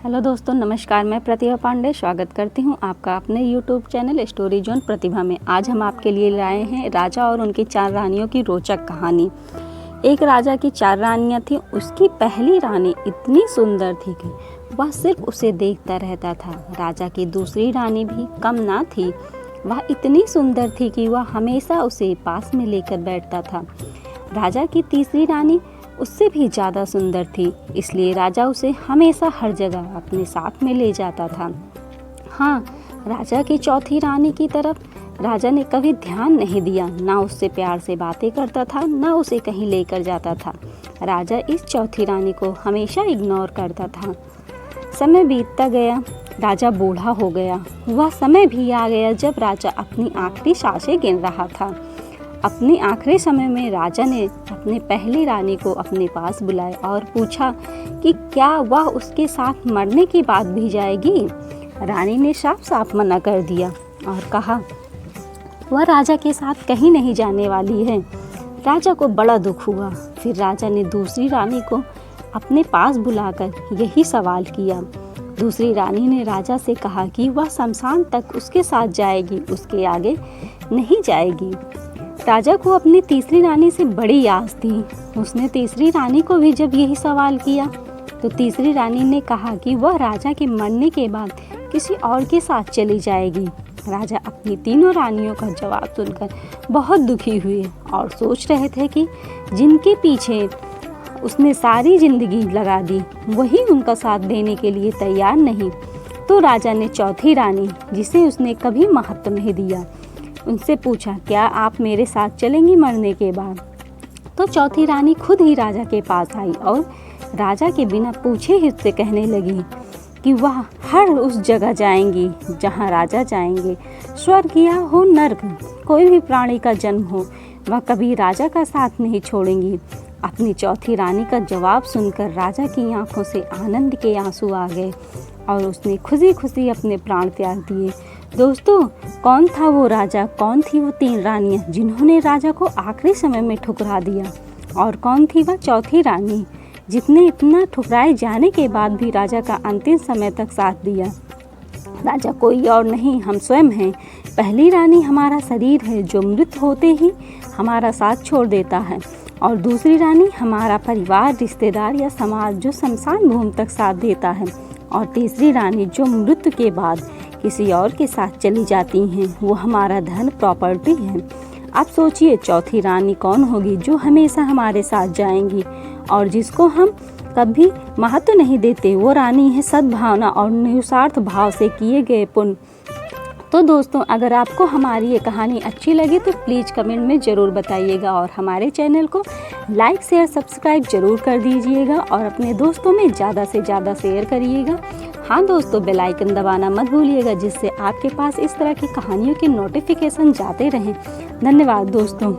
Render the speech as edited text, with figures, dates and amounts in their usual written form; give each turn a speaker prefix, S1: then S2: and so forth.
S1: Hello दोस्तों, नमस्कार। मैं प्रतिभा पांडे स्वागत करती हूं आपका अपने यूट्यूब चैनल स्टोरी जोन प्रतिभा में। आज हम आपके लिए लाए हैं राजा और उनकी 4 रानियों की रोचक कहानी। एक राजा की 4 रानियां थीं। उसकी पहली रानी इतनी सुंदर थी कि वह सिर्फ उसे देखता रहता था। राजा की दूसरी रानी भी कम ना थी। वह इतनी सुंदर थी कि वह हमेशा उसे पास में लेकर बैठता था। राजा की तीसरी रानी उससे भी ज़्यादा सुंदर थी, इसलिए राजा उसे हमेशा हर जगह अपने साथ में ले जाता था। हाँ, राजा की चौथी रानी की तरफ राजा ने कभी ध्यान नहीं दिया। ना उससे प्यार से बातें करता था, ना उसे कहीं लेकर जाता था। राजा इस चौथी रानी को हमेशा इग्नोर करता था। समय बीतता गया। राजा बूढ़ा हो गया। वह समय भी आ गया जब राजा अपनी आखिरी सांसें गिन रहा था। अपने आखिरी समय में राजा ने अपनी पहली रानी को अपने पास बुलाया और पूछा कि क्या वह उसके साथ मरने के बाद भी जाएगी। रानी ने साफ साफ मना कर दिया और कहा वह राजा के साथ कहीं नहीं जाने वाली है। राजा को बड़ा दुख हुआ। फिर राजा ने दूसरी रानी को अपने पास बुलाकर यही सवाल किया। दूसरी रानी ने राजा से कहा कि वह शमशान तक उसके साथ जाएगी, उसके आगे नहीं जाएगी। राजा को अपनी तीसरी रानी से बड़ी आस थी। उसने तीसरी रानी को भी जब यही सवाल किया तो तीसरी रानी ने कहा कि वह राजा के मरने के बाद किसी और के साथ चली जाएगी। राजा अपनी तीनों रानियों का जवाब सुनकर बहुत दुखी हुए और सोच रहे थे कि जिनके पीछे उसने सारी जिंदगी लगा दी वही उनका साथ देने के लिए तैयार नहीं। तो राजा ने चौथी रानी, जिसे उसने कभी महत्व नहीं दिया, उनसे पूछा क्या आप मेरे साथ चलेंगी मरने के बाद। तो चौथी रानी खुद ही राजा के पास आई और राजा के बिना पूछे ही उससे कहने लगी कि वह हर उस जगह जाएंगी जहां राजा जाएंगे। स्वर्ग या हो नर्क, कोई भी प्राणी का जन्म हो, वह कभी राजा का साथ नहीं छोड़ेंगी। अपनी चौथी रानी का जवाब सुनकर राजा की आंखों से आनंद के आंसू आ गए और उसने खुशी खुशी अपने प्राण त्याग दिए। दोस्तों, कौन था वो राजा, कौन थी वो 3 रानियां जिन्होंने राजा को आखिरी समय में ठुकरा दिया, और कौन थी वह चौथी रानी जिसने इतना ठुकराए जाने के बाद भी राजा का अंतिम समय तक साथ दिया। राजा कोई और नहीं, हम स्वयं हैं। पहली रानी हमारा शरीर है जो मृत होते ही हमारा साथ छोड़ देता है, और दूसरी रानी हमारा परिवार, रिश्तेदार या समाज जो शमशान भूमि तक साथ देता है, और तीसरी रानी जो मृत्यु के बाद किसी और के साथ चली जाती हैं, वो हमारा धन, प्रॉपर्टी है। आप सोचिए चौथी रानी कौन होगी जो हमेशा हमारे साथ जाएंगी और जिसको हम कभी महत्व नहीं देते। वो रानी है सद्भावना और निस्वार्थ भाव से किए गए पुण्य। तो दोस्तों, अगर आपको हमारी ये कहानी अच्छी लगी तो प्लीज़ कमेंट में ज़रूर बताइएगा और हमारे चैनल को लाइक शेयर सब्सक्राइब ज़रूर कर दीजिएगा और अपने दोस्तों में ज़्यादा से ज़्यादा शेयर करिएगा। हाँ दोस्तों, बेल आइकन दबाना मत भूलिएगा जिससे आपके पास इस तरह की कहानियों के नोटिफिकेशन जाते रहें। धन्यवाद दोस्तों।